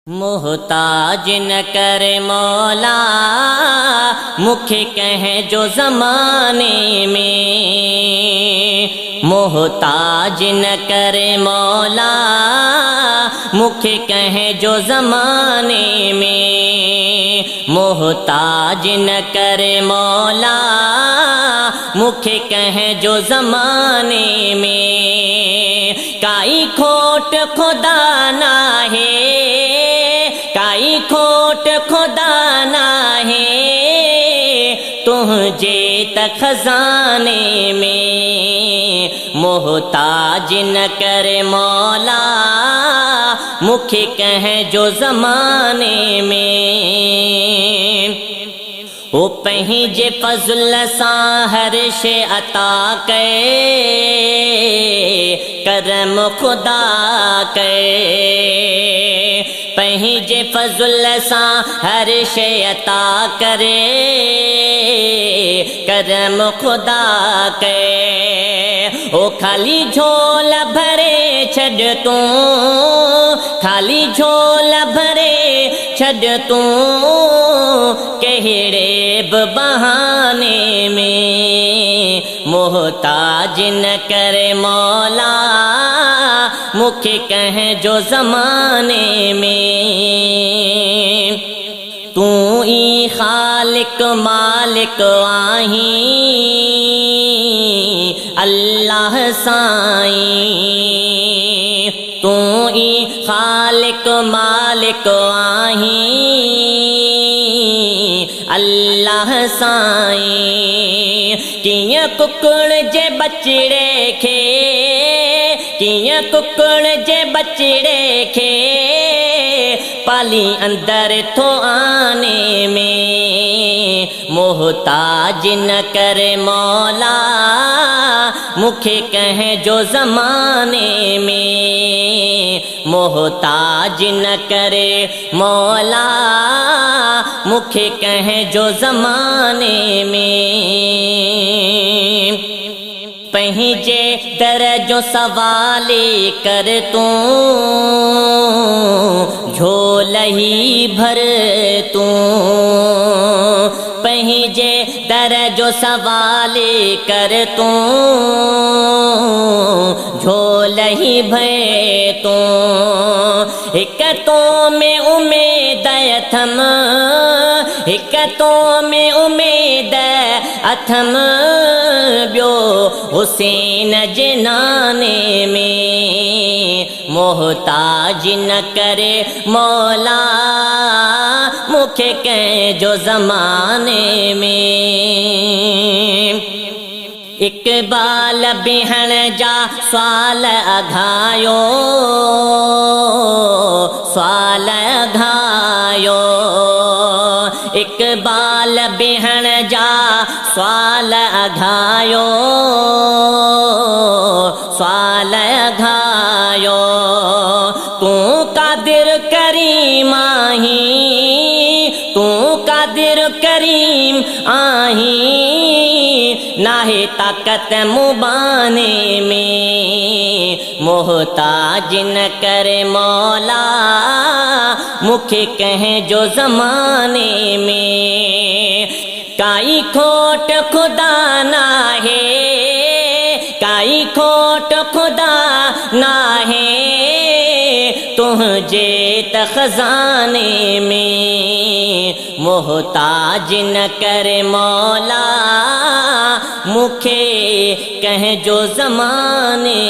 मोहताज न करे मौला मुखे कहे जो ज़माने में। मोहताज न करे मौला मुखे कहे जो ज़माने में। मोहताज न करे मौला मुखे कहे जो ज़माने में। काई खोट खुदा ना है, काई खोट खुदा ना है तुझे त खजाने में। मोहताज न करे मौला मुखे कहे जो ज़माने में। ओ पंहिंजे फज़ल सां हर शे अता कए, करम खुदा कए। पंहिंजे फज़ल सां हर शे अता करे, करम खुदा कए। ओ खाली झोल भरे छॾ तूं, खाली झोल भरे छॾ तूं कहिड़े बि बहाने में। मोहताज न करे मौला मुखे कहे जो ज़माने में। तू ई खालिक मालिक आहीं अल्लाह साईं। तू ई खालिक मालिक आहीं अल्लाह साईं। कियां कुकड़ जे बचड़े खे, कियां कुकड़ जे बचड़े खे पाली अंदर थो आने में। मोहताज न करे मौला मुखे कहे जो ज़माने में। मोहताज न करे मौला मुखे कहे जो ज़माने में। पंहिंजे दर जो सवाले कर तूं झोल ही भर तूं। पंहिंजे दर जो सवाले कर तूं झोल ही भर तूं। हिक तो में उमेद अथम, हिक तो में उमेद अथम ॿियो हुसैन जे नाने में। मोहताज न करे मौला मुखे कहे जो ज़माने में। इक़बाल बिहण जा सवाल अघायो, सवाल अघायो। इक़बाल बिहण जा सवाल अघायो, सवाल अघायो। तूं कादिर करीम आहीं, तूं कादिर करीम आहीं नाहे ताकत मुबाने में। मोहताज न करे मौला मुखे कहे जो ज़माने में। काई खोट खुदा ना है, काई खोट खुदा ना है तुझे त खजाने में। मोहताज न करे मौला मुखे कहे जो ज़माने